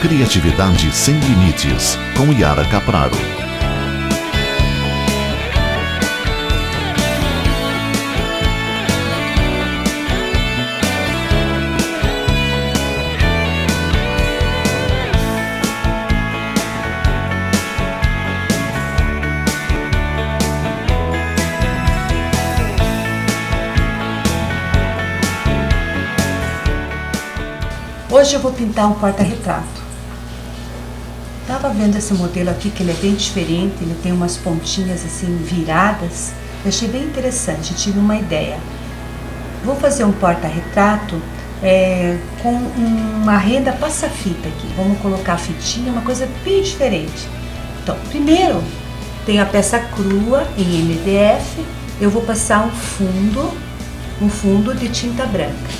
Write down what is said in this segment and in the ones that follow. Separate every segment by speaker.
Speaker 1: Criatividade sem limites, com Yara Capraro.
Speaker 2: Hoje eu vou pintar um porta-retrato. Tava vendo esse modelo aqui, que ele é bem diferente, ele tem umas pontinhas assim viradas. Eu achei bem interessante, tive uma ideia. Vou fazer um porta-retrato com uma renda passa-fita aqui. Vamos colocar a fitinha, uma coisa bem diferente. Então, primeiro, tenho a peça crua em MDF. Eu vou passar um fundo de tinta branca.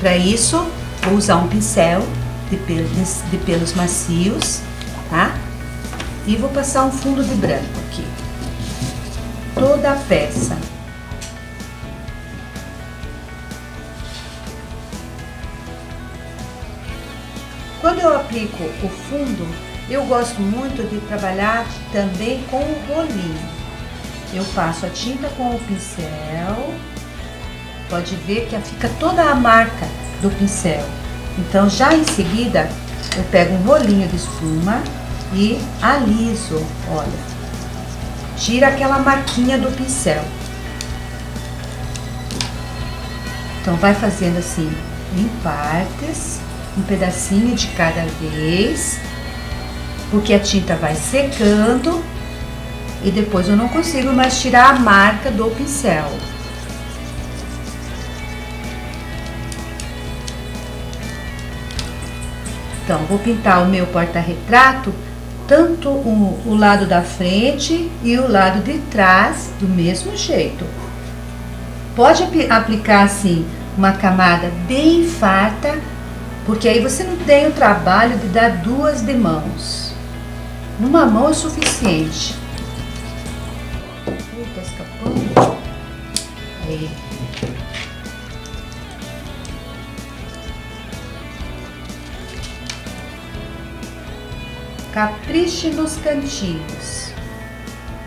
Speaker 2: Para isso, vou usar um pincel de pelos macios, tá? E vou passar um fundo de branco aqui. Toda a peça. Quando eu aplico o fundo, eu gosto muito de trabalhar também com o rolinho. Eu passo a tinta com o pincel. Pode ver que fica toda a marca do pincel. Então, já em seguida, eu pego um rolinho de espuma e aliso, olha. Tira aquela marquinha do pincel. Então, vai fazendo assim, em partes, um pedacinho de cada vez, porque a tinta vai secando e depois eu não consigo mais tirar a marca do pincel. Então, vou pintar o meu porta-retrato, tanto o lado da frente e o lado de trás, do mesmo jeito. Pode aplicar, assim, uma camada bem farta, porque aí você não tem o trabalho de dar duas de mãos. Uma mão é suficiente. Tá escapando. Aí. Capriche nos cantinhos.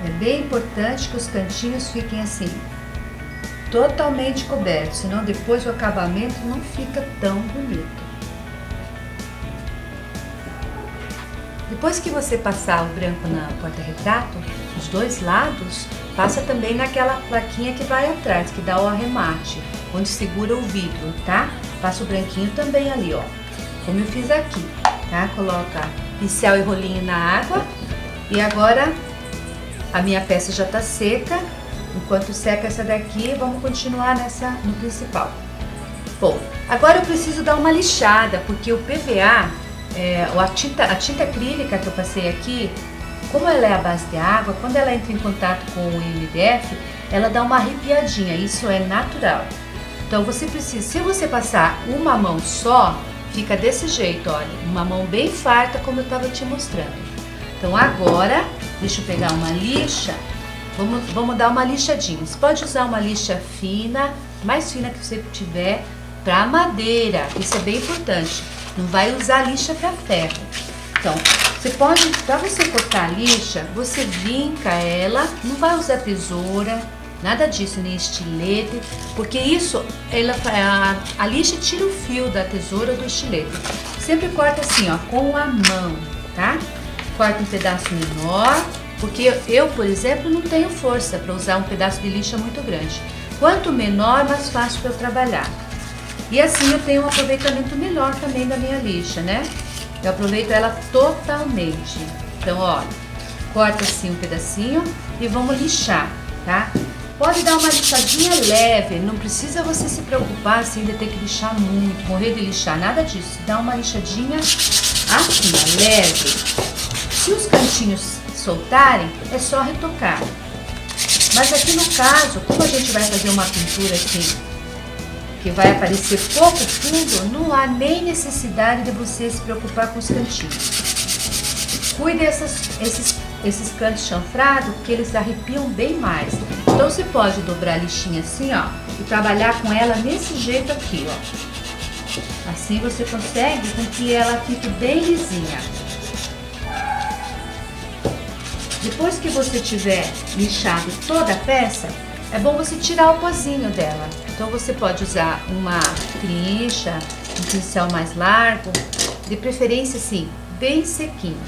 Speaker 2: É bem importante que os cantinhos fiquem assim, totalmente cobertos, senão depois o acabamento não fica tão bonito. Depois que você passar o branco na porta-retrato, os dois lados, passa também naquela plaquinha que vai atrás, que dá o arremate, onde segura o vidro, tá? Passa o branquinho também ali, ó, como eu fiz aqui, tá? Coloca pincel e rolinho na água. E agora a minha peça já tá seca. Enquanto seca essa daqui, vamos continuar no principal. Bom, agora eu preciso dar uma lixada, porque o PVA, a tinta acrílica que eu passei aqui, como ela é à base de água, quando ela entra em contato com o MDF, ela dá uma arrepiadinha, isso é natural. Então você precisa, se você passar uma mão só, fica desse jeito, olha, uma mão bem farta, como eu estava te mostrando. Então agora, deixa eu pegar uma lixa, vamos dar uma lixadinha. Você pode usar uma lixa fina, mais fina que você tiver, para madeira, isso é bem importante. Não vai usar lixa para ferro. Então, você pode, para você cortar a lixa, você vinca ela, não vai usar tesoura, nada disso, nem estilete, porque isso, a lixa tira o fio da tesoura ou do estilete. Sempre corta assim, ó, com a mão, tá? Corta um pedaço menor, porque eu, por exemplo, não tenho força para usar um pedaço de lixa muito grande. Quanto menor, mais fácil para eu trabalhar. E assim eu tenho um aproveitamento melhor também da minha lixa, né? Eu aproveito ela totalmente. Então, olha, corta assim um pedacinho e vamos lixar, tá? Pode dar uma lixadinha leve, não precisa você se preocupar assim de ter que lixar muito, morrer de lixar, nada disso. Dá uma lixadinha assim, leve. Se os cantinhos soltarem, é só retocar. Mas aqui no caso, como a gente vai fazer uma pintura assim, que vai aparecer pouco fundo, não há nem necessidade de você se preocupar com os cantinhos. Cuide esses cantos chanfrados, porque eles arrepiam bem mais. Então você pode dobrar a lixinha assim, ó, e trabalhar com ela nesse jeito aqui, ó. Assim você consegue com que ela fique bem lisinha. Depois que você tiver lixado toda a peça, é bom você tirar o pozinho dela. Então você pode usar uma trincha, um pincel mais largo, de preferência assim, bem sequinho.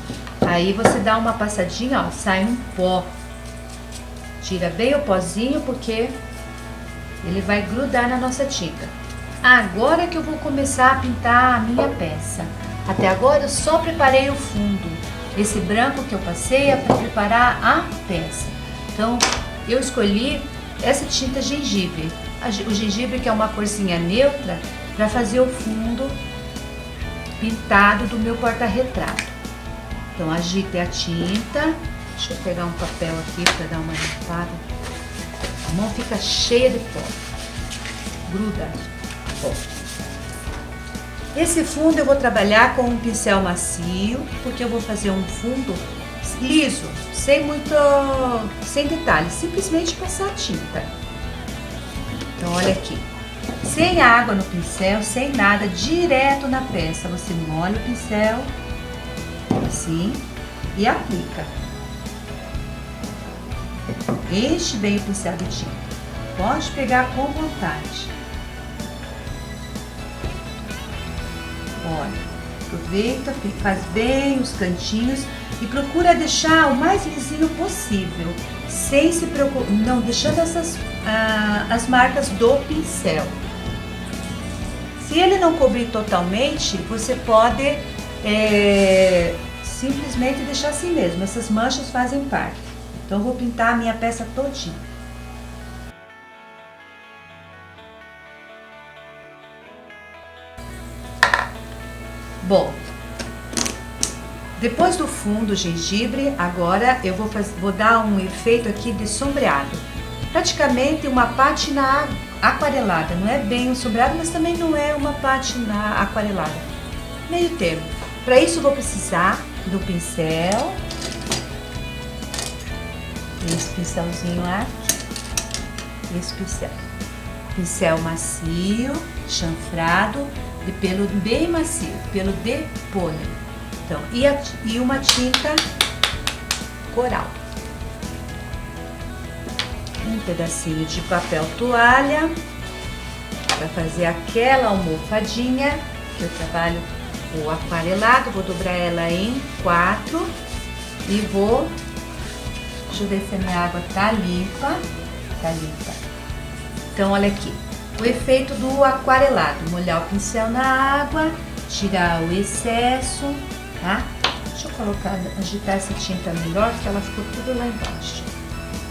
Speaker 2: Aí você dá uma passadinha, ó, sai um pó. Tira bem o pozinho porque ele vai grudar na nossa tinta. Agora que eu vou começar a pintar a minha peça. Até agora eu só preparei o fundo. Esse branco que eu passei é para preparar a peça. Então eu escolhi essa tinta gengibre. O gengibre que é uma corzinha neutra para fazer o fundo pintado do meu porta-retrato. Então agite a tinta. Deixa eu pegar um papel aqui para dar uma limpada. A mão fica cheia de pó. Gruda. Ó. Esse fundo eu vou trabalhar com um pincel macio, porque eu vou fazer um fundo liso, sem detalhes, simplesmente passar a tinta. Então olha aqui, sem água no pincel, sem nada, direto na peça. Você molha o pincel, assim, e aplica. Enche bem o pincel de tinta, pode pegar com vontade. Olha, aproveita, faz bem os cantinhos e procura deixar o mais lisinho possível, sem se preocupar, não deixando as marcas do pincel. Se ele não cobrir totalmente, você pode simplesmente deixar assim mesmo, essas manchas fazem parte. Então eu vou pintar a minha peça todinha. Bom, depois do fundo gengibre, agora eu vou dar um efeito aqui de sombreado. Praticamente uma pátina aquarelada. Não é bem um sombreado, mas também não é uma pátina aquarelada. Meio termo. Para isso eu vou precisar do pincel. Esse pincelzinho aqui. Esse pincel. Pincel macio, chanfrado, de pelo bem macio, pelo de pônei. Então, e uma tinta coral. Um pedacinho de papel toalha para fazer aquela almofadinha que eu trabalho o aquarelado. Vou dobrar ela em 4 e vou. Deixa eu ver se a minha água tá limpa. Tá limpa. Então, olha aqui. O efeito do aquarelado, molhar o pincel na água, tirar o excesso, tá? Deixa eu agitar essa tinta melhor, porque ela ficou tudo lá embaixo.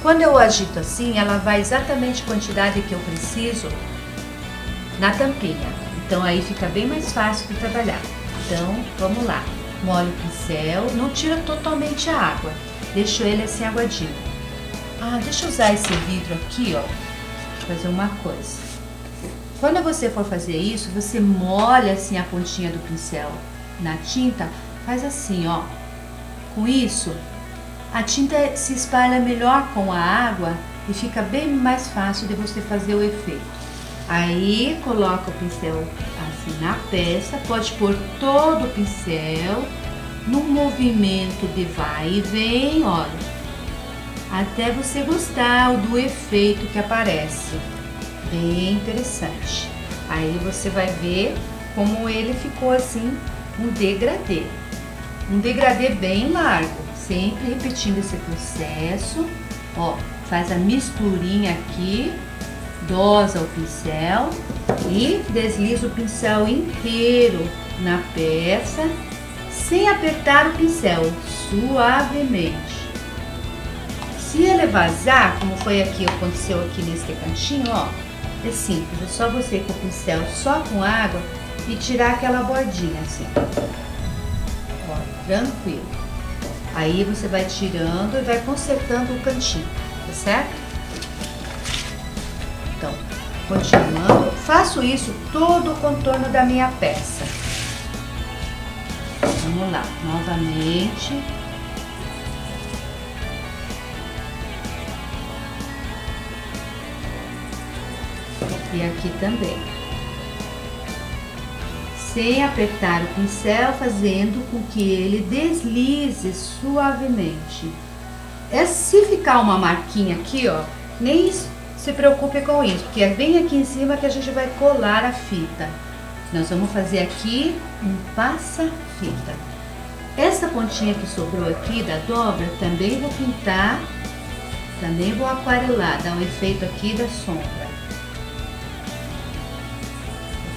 Speaker 2: Quando eu agito assim, ela vai exatamente a quantidade que eu preciso na tampinha. Então aí fica bem mais fácil de trabalhar. Então, vamos lá. Molho o pincel, não tira totalmente a água, deixo ele assim aguadinho. Deixa eu usar esse vidro aqui, ó, pra fazer uma coisa. Quando você for fazer isso, você molha assim a pontinha do pincel na tinta, faz assim, ó. Com isso, a tinta se espalha melhor com a água e fica bem mais fácil de você fazer o efeito. Aí, coloca o pincel assim na peça, pode pôr todo o pincel num movimento de vai e vem, olha, até você gostar do efeito que aparece. Bem interessante. Aí você vai ver como ele ficou assim, um degradê. Um degradê bem largo, sempre repetindo esse processo. Ó, faz a misturinha aqui, dosa o pincel e desliza o pincel inteiro na peça, sem apertar o pincel, suavemente. Se ele vazar, como foi aqui, aconteceu aqui nesse cantinho, ó, é simples, é só você com o pincel só com água e tirar aquela bordinha assim. Ó, tranquilo. Aí você vai tirando e vai consertando o cantinho, tá certo? Então, continuando, faço isso todo o contorno da minha peça. Vamos lá, novamente. E aqui também. sem apertar o pincel, fazendo com que ele deslize suavemente. Se ficar uma marquinha aqui, ó, nem se preocupe com isso, porque é bem aqui em cima que a gente vai colar a fita. Nós vamos fazer aqui um passa-fita. Essa pontinha que sobrou aqui da dobra, também vou pintar, também vou aquarelar, dar um efeito aqui da sombra.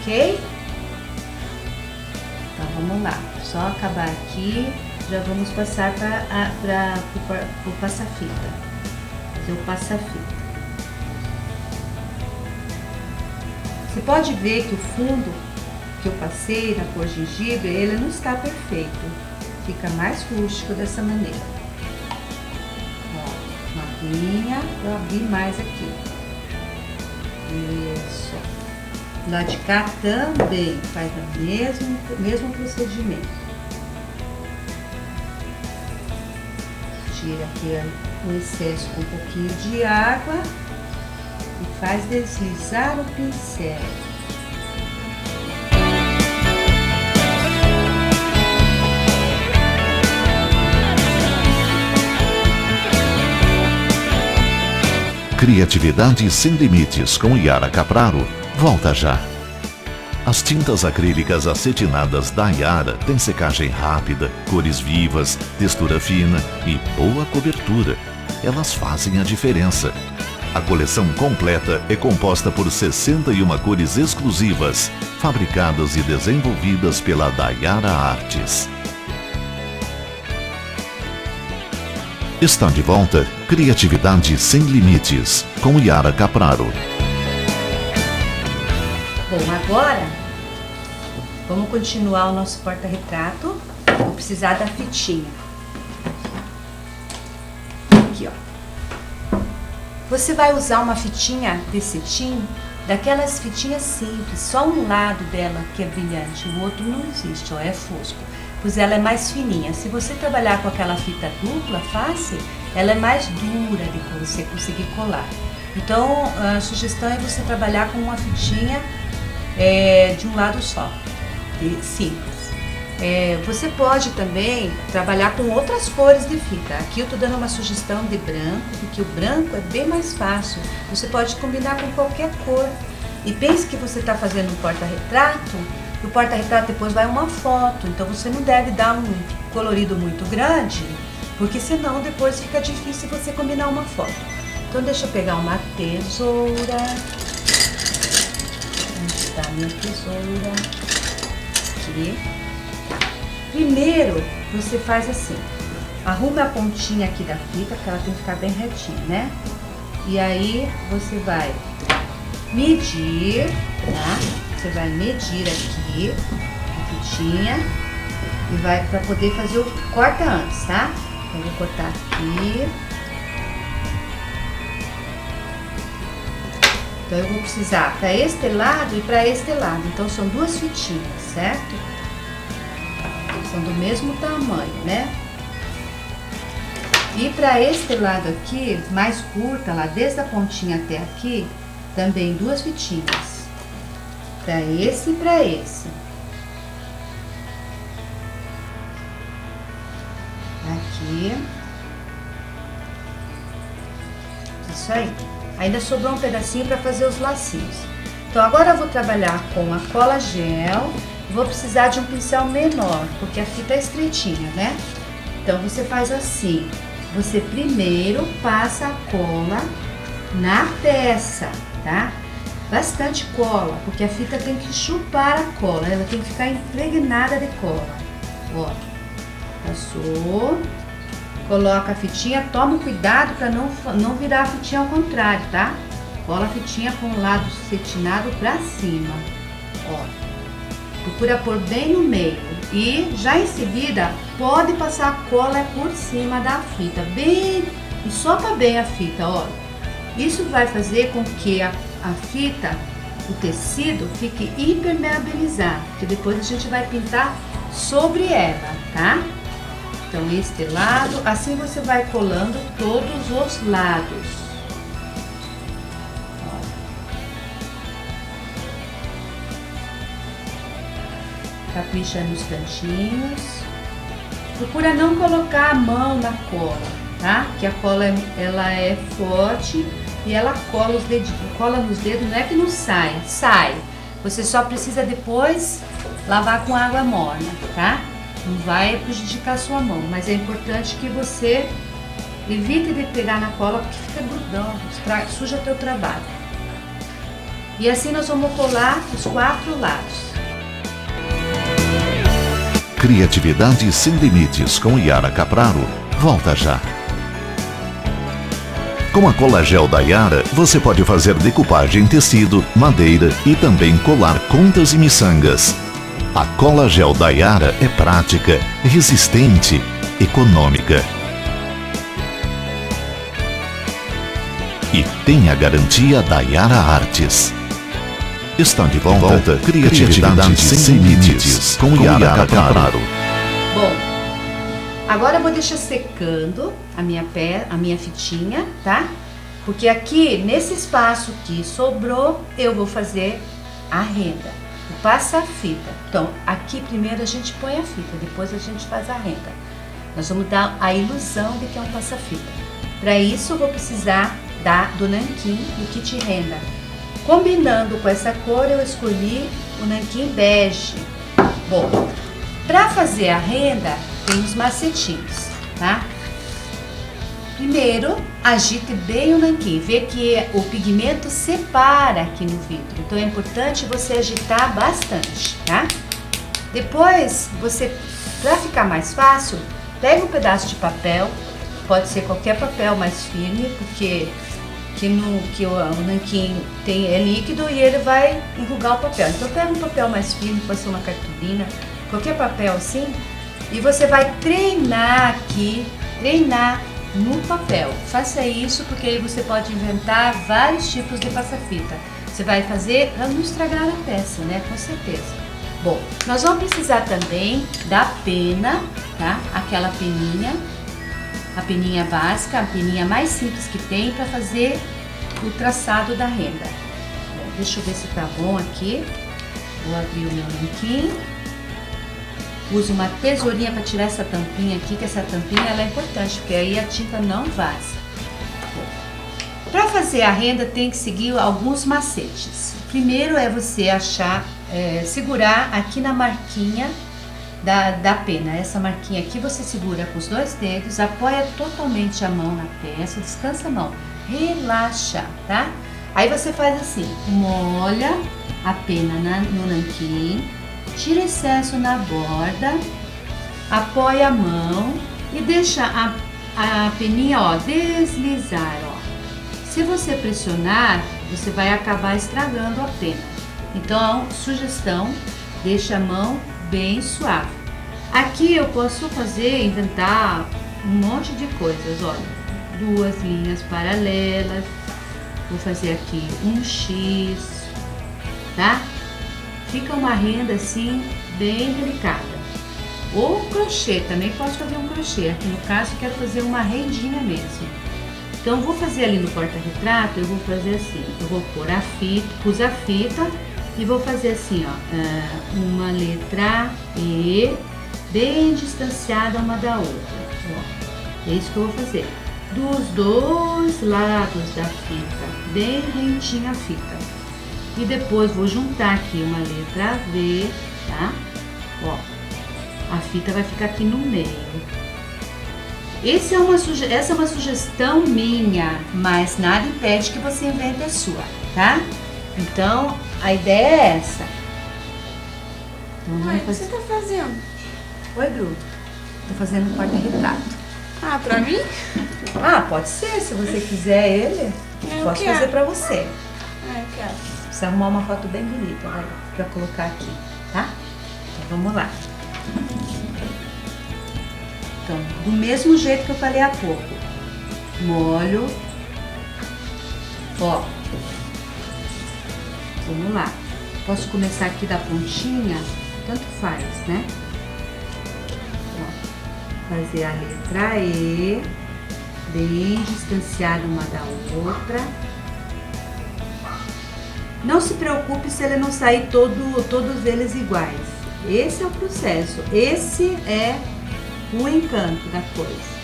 Speaker 2: Ok? Então vamos lá, só acabar aqui, já vamos passar para o passa-fita. Fazer o passa-fita. Você pode ver que o fundo que eu passei na cor gengibre, ele não está perfeito. Fica mais rústico dessa maneira. Ó, uma linha, eu abri mais aqui. Isso. Do lado de cá também faz o mesmo procedimento. Tira aqui o excesso com um pouquinho de água e faz deslizar o pincel.
Speaker 1: Criatividade sem limites com Yara Capraro. Volta já. As tintas acrílicas acetinadas da Yara têm secagem rápida, cores vivas, textura fina e boa cobertura. Elas fazem a diferença. A coleção completa é composta por 61 cores exclusivas, fabricadas e desenvolvidas pela Dayara Artes. Está de volta Criatividade Sem Limites, com Yara Capraro.
Speaker 2: Bom, agora vamos continuar o nosso porta-retrato. Vou precisar da fitinha. Aqui, ó. Você vai usar uma fitinha de cetim, daquelas fitinhas simples, só um lado dela que é brilhante, o outro não existe, ó, é fosco. Pois ela é mais fininha. Se você trabalhar com aquela fita dupla face, ela é mais dura de você conseguir colar. Então, a sugestão é você trabalhar com uma fitinha de um lado só, simples. Você pode também trabalhar com outras cores de fita. Aqui eu estou dando uma sugestão de branco, porque o branco é bem mais fácil. Você pode combinar com qualquer cor. E pense que você está fazendo um porta-retrato, e o porta-retrato depois vai uma foto. Então você não deve dar um colorido muito grande, porque senão depois fica difícil você combinar uma foto. Então deixa eu pegar uma tesoura. Onde está a minha tesoura? Aqui. Primeiro, você faz assim, arrume a pontinha aqui da fita, porque ela tem que ficar bem retinha, né? E aí, você vai medir, tá? Você vai medir aqui a fitinha e vai para poder fazer o corta antes, tá? Então, eu vou cortar aqui. Então, eu vou precisar para este lado e para este lado. Então, são duas fitinhas, certo? São do mesmo tamanho, né? E para este lado aqui, mais curta, lá desde a pontinha até aqui, também duas fitinhas. Para esse e para esse. Aqui. Isso aí. Ainda sobrou um pedacinho para fazer os lacinhos. Então, agora eu vou trabalhar com a cola gel. Vou precisar de um pincel menor, porque a fita é estreitinha, né? Então, você faz assim. Você primeiro passa a cola na peça, tá? Bastante cola, porque a fita tem que chupar a cola. Ela tem que ficar impregnada de cola. Ó, passou. Coloca a fitinha, toma cuidado para não virar a fitinha ao contrário, tá? Cola a fitinha com o lado cetinado para cima, ó. Procura pôr bem no meio e já em seguida pode passar a cola por cima da fita, bem, e sopra bem a fita, ó. Isso vai fazer com que a fita, o tecido, fique impermeabilizado, porque depois a gente vai pintar sobre ela, tá? Então, este lado, assim você vai colando todos os lados. Ó. Capricha nos cantinhos. Procura não colocar a mão na cola, tá? Que a cola ela é forte e ela cola os dedinhos, cola nos dedos, não é que não sai, sai. Você só precisa depois lavar com água morna, tá? Não vai prejudicar a sua mão, mas é importante que você evite de pegar na cola porque fica grudão, suja teu trabalho. E assim nós vamos colar os 4 lados.
Speaker 1: Criatividade sem limites com Yara Capraro. Volta já. Com a cola gel da Yara, você pode fazer decupagem em tecido, madeira e também colar contas e miçangas. A cola gel da Yara é prática, resistente, econômica. E tem a garantia da Yara Artes. Está de volta Criatividade sem limites com Yara Capraro.
Speaker 2: Bom, agora eu vou deixar secando a minha fitinha, tá? Porque aqui, nesse espaço que sobrou, eu vou fazer a renda, o passa-fita. Então, aqui primeiro a gente põe a fita, depois a gente faz a renda. Nós vamos dar a ilusão de que é um passa-fita. Para isso, eu vou precisar do nanquim do kit renda. Combinando com essa cor, eu escolhi o nanquim bege. Bom, para fazer a renda, tem os macetinhos, tá? Primeiro, agite bem o nanquim, vê que o pigmento separa aqui no vidro. Então é importante você agitar bastante, tá? Depois, para ficar mais fácil, pega um pedaço de papel, pode ser qualquer papel mais firme, porque o nanquim é líquido e ele vai enrugar o papel. Então pega um papel mais firme, pode ser uma cartolina, qualquer papel assim, e você vai treinar no papel. Faça isso porque aí você pode inventar vários tipos de passa-fita. Você vai fazer para não estragar a peça, né? Com certeza. Bom, nós vamos precisar também da pena, tá? Aquela peninha. A peninha básica, a peninha mais simples que tem para fazer o traçado da renda. Bom, deixa eu ver se tá bom aqui. Vou abrir o meu nanquim. Uso uma tesourinha para tirar essa tampinha aqui, que essa tampinha ela é importante, porque aí a tinta não vaza. Para fazer a renda tem que seguir alguns macetes. Primeiro é você segurar aqui na marquinha da pena. Essa marquinha aqui você segura com os 2 dedos, apoia totalmente a mão na peça, descansa a mão, relaxa, tá? Aí você faz assim, molha a pena no nanquim, tira excesso na borda, apoia a mão e deixa a peninha, ó, deslizar, ó. Se você pressionar, você vai acabar estragando a pena. Então, sugestão, deixa a mão bem suave. Aqui eu posso inventar um monte de coisas, olha, 2 linhas paralelas, vou fazer aqui um X, tá? Fica uma renda assim, bem delicada. Ou crochê, também posso fazer um crochê, aqui no caso eu quero fazer uma rendinha mesmo. Então vou fazer ali no porta-retrato, eu vou fazer assim, eu vou pôr a fita, pus a fita, e vou fazer assim, ó, uma letra E, bem distanciada uma da outra, ó. É isso que eu vou fazer. Dos 2 lados da fita, bem rentinha a fita. E depois vou juntar aqui uma letra V, tá? Ó, a fita vai ficar aqui no meio. Essa é uma sugestão minha, mas nada impede que você invente a sua, tá? Então, a ideia é essa. Então,
Speaker 3: Mãe, o que você tá fazendo?
Speaker 2: Oi, Bru. Tô fazendo um porta-retrato.
Speaker 3: Ah, pra mim?
Speaker 2: Ah, pode ser, se você quiser ele.
Speaker 3: Eu
Speaker 2: Posso
Speaker 3: quero.
Speaker 2: fazer pra você.
Speaker 3: Ah, eu quero.
Speaker 2: Precisa arrumar uma foto bem bonita, vai, pra colocar aqui, tá? Então, vamos lá. Então, do mesmo jeito que eu falei há pouco. Molho. Ó. Vamos lá. Posso começar aqui da pontinha? Tanto faz, né? Ó, fazer a letra E, bem distanciada uma da outra. Não se preocupe se ele não sair todos eles iguais. Esse é o processo, esse é o encanto da coisa.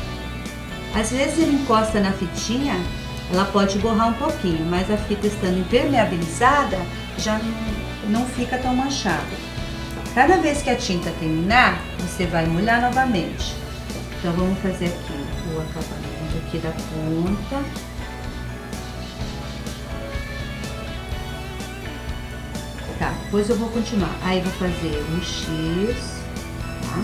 Speaker 2: Às vezes ele encosta na fitinha, ela pode borrar um pouquinho, mas a fita estando impermeabilizada já não fica tão manchada. Cada vez que a tinta terminar, você vai molhar novamente. Então vamos fazer aqui o acabamento aqui da ponta. Tá, depois eu vou continuar. Aí vou fazer um X, tá?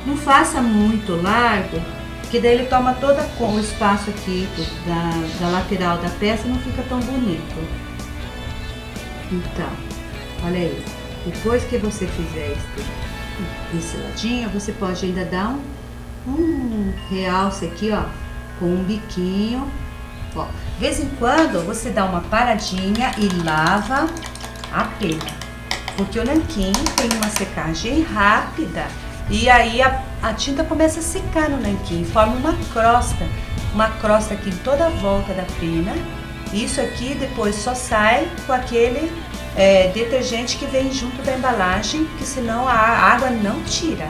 Speaker 2: Não faça muito largo, porque daí ele toma todo o espaço aqui da lateral da peça e não fica tão bonito. Então, olha aí, depois que você fizer esse ladinho, você pode ainda dar um realce aqui, ó, com um biquinho. Ó, de vez em quando você dá uma paradinha e lava a pena, porque o nanquim tem uma secagem rápida e aí a tinta começa a secar no nanquim, forma uma crosta aqui em toda a volta da pena. Isso aqui depois só sai com aquele detergente que vem junto da embalagem, porque senão a água não tira.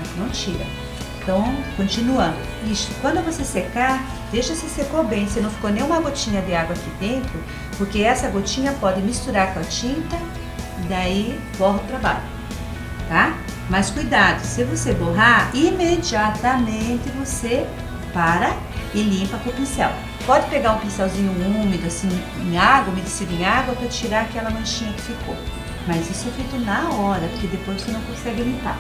Speaker 2: Então, continuando. Isso, quando você secar, veja se secou bem, se não ficou nenhuma gotinha de água aqui dentro, porque essa gotinha pode misturar com a tinta e daí borra o trabalho, tá? Mas cuidado, se você borrar, imediatamente você para e limpa com o pincel. Pode pegar um pincelzinho úmido, assim, em água, umedecido em água, para tirar aquela manchinha que ficou. Mas isso é feito na hora, porque depois você não consegue limpar,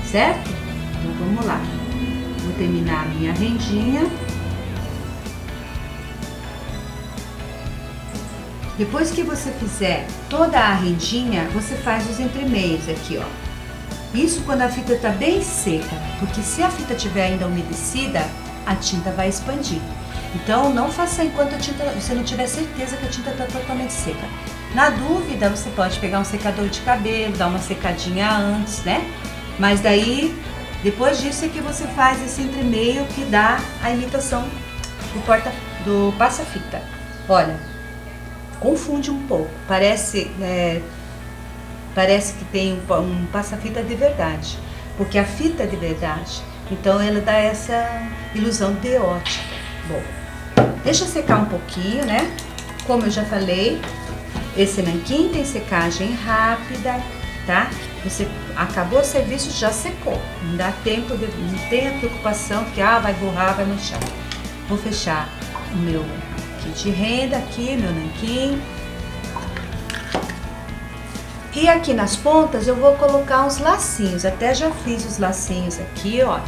Speaker 2: certo? Então vamos lá. Vou terminar a minha rendinha. Depois que você fizer toda a rendinha, você faz os entremeios aqui, ó. Isso quando a fita está bem seca, porque se a fita estiver ainda umedecida, a tinta vai expandir. Então não faça enquanto você não tiver certeza que a tinta está totalmente seca. Na dúvida, você pode pegar um secador de cabelo, dar uma secadinha antes, né? Mas daí, depois disso é que você faz esse entremeio que dá a imitação do passa-fita. Olha, confunde um pouco, parece que tem um passa-fita de verdade, porque a fita é de verdade, então ela dá essa ilusão de ótica. Bom, deixa secar um pouquinho, né? Como eu já falei, esse nanquim tem secagem rápida, tá? Você acabou o serviço, já secou, não dá tempo, não tenha preocupação que vai borrar, vai manchar. Vou fechar o meu kit de renda aqui, meu nanquim. E aqui nas pontas eu vou colocar uns lacinhos, até já fiz os lacinhos aqui, ó.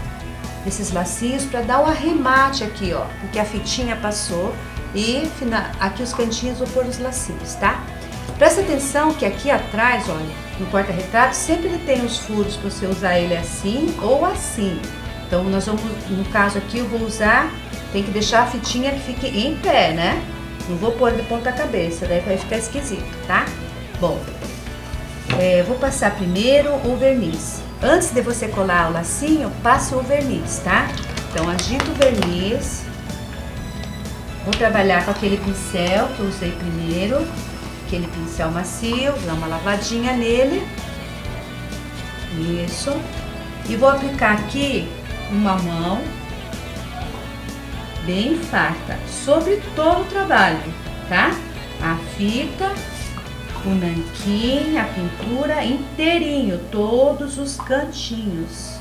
Speaker 2: Esses lacinhos para dar o arremate aqui, ó, porque a fitinha passou e aqui os cantinhos vou pôr os lacinhos, tá? Presta atenção que aqui atrás, olha, no porta-retrato sempre ele tem os furos para você usar ele assim ou assim. Então nós vamos, no caso aqui eu vou usar, tem que deixar a fitinha que fique em pé, né? Não vou pôr de ponta cabeça, daí vai ficar esquisito, tá? Bom, vou passar primeiro o verniz. Antes de você colar o lacinho, passe o verniz, tá? Então agita o verniz. Vou trabalhar com aquele pincel que eu usei primeiro, aquele pincel macio, dar uma lavadinha nele. Isso. E vou aplicar aqui uma mão bem farta sobre todo o trabalho, tá? A fita, o nanquim, a pintura inteirinho, todos os cantinhos.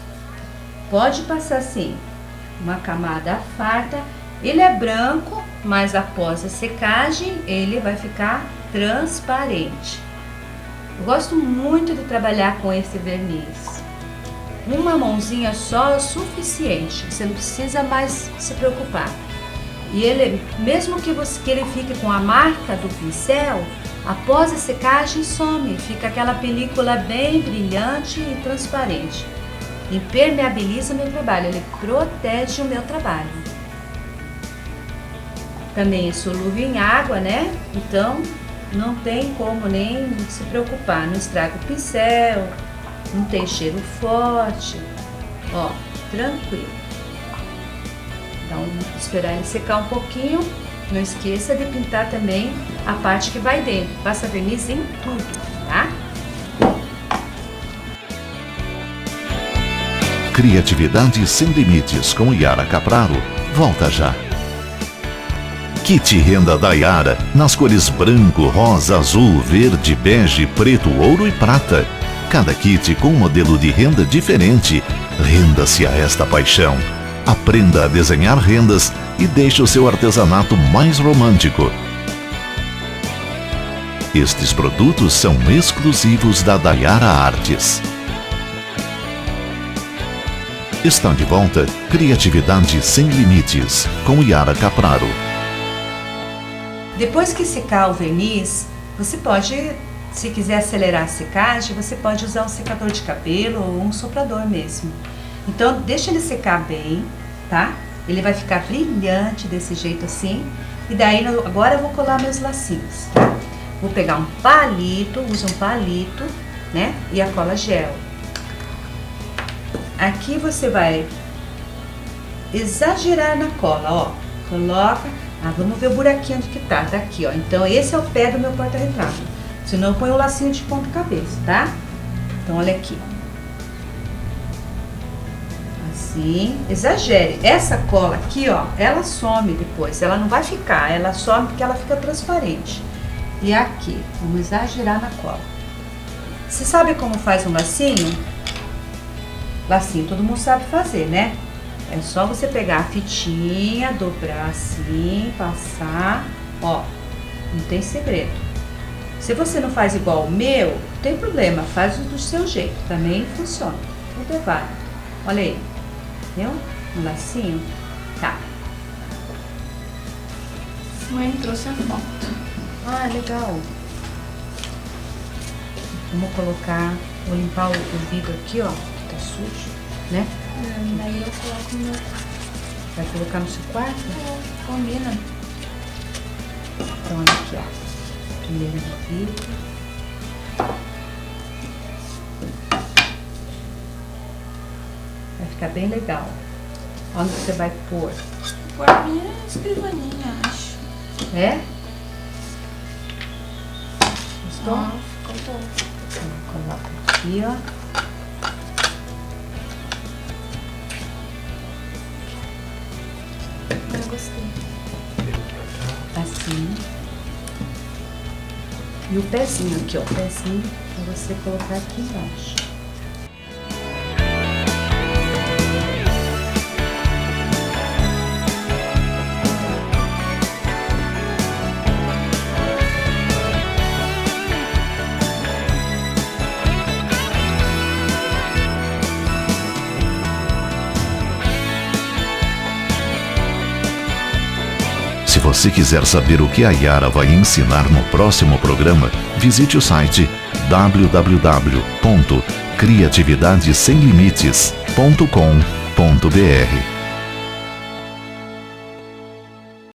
Speaker 2: Pode passar assim, uma camada farta. Ele é branco, mas após a secagem ele vai ficar transparente. Eu gosto muito de trabalhar com esse verniz. Uma mãozinha só é o suficiente, você não precisa mais se preocupar. E ele, mesmo que ele fique com a marca do pincel, após a secagem some, fica aquela película bem brilhante e transparente. Impermeabiliza o meu trabalho, ele protege o meu trabalho. Também é solúvel em água, né? Então não tem como nem se preocupar, não estraga o pincel, não tem cheiro forte, ó, tranquilo. Então esperar ele secar um pouquinho Não esqueça de pintar também a parte que vai dentro. Passa verniz em tudo, tá?
Speaker 1: Criatividade sem limites com Yara Capraro. Volta já. Kit Renda da Yara, nas cores branco, rosa, azul, verde, bege, preto, ouro e prata. Cada kit com um modelo de renda diferente. Renda-se a esta paixão. Aprenda a desenhar rendas e deixe o seu artesanato mais romântico. Estes produtos são exclusivos da Dayara Artes. Está de volta Criatividade Sem Limites, com Yara Capraro.
Speaker 2: Depois que secar o verniz, você pode, se quiser acelerar a secagem, você pode usar um secador de cabelo ou um soprador mesmo. Então, deixa ele secar bem, tá? Ele vai ficar brilhante desse jeito assim. E daí, agora eu vou colar meus lacinhos, tá? Vou pegar um palito, usa um palito, né? E a cola gel. Aqui você vai exagerar na cola, ó. Coloca. Vamos ver o buraquinho onde que tá. Tá aqui, ó. Então, esse é o pé do meu porta-retrato. Senão, eu ponho o lacinho de ponta cabeça, tá? Então, olha aqui. Assim, exagere. Essa cola aqui, ó, ela some depois. Ela não vai ficar, ela some porque ela fica transparente. E aqui, vamos exagerar na cola. Você sabe como faz um lacinho? Lacinho, todo mundo sabe fazer, né? É só você pegar a fitinha, dobrar assim, passar, ó, não tem segredo. Se você não faz igual o meu, não tem problema, faz do seu jeito, também funciona, tudo é válido. Olha aí, viu? Um lacinho, tá.
Speaker 3: Mãe trouxe a foto.
Speaker 2: Ah, legal. Vamos colocar, vou limpar o vidro aqui, ó, que tá sujo, né?
Speaker 3: Daí eu coloco no meu quarto.
Speaker 2: Vai colocar no seu quarto?
Speaker 3: Combina.
Speaker 2: Então, olha aqui, ó. Primeiro no vidro. Vai ficar bem legal. Onde você vai pôr?
Speaker 3: Pôr a minha escrivaninha, acho.
Speaker 2: É? Gostou?
Speaker 3: Ó, ficou bom.
Speaker 2: Então, coloca aqui, ó.
Speaker 3: Eu gostei.
Speaker 2: Assim. E o pezinho aqui, ó. O pezinho pra você colocar aqui embaixo.
Speaker 1: Se você quiser saber o que a Yara vai ensinar no próximo programa, visite o site www.criatividadesemlimites.com.br.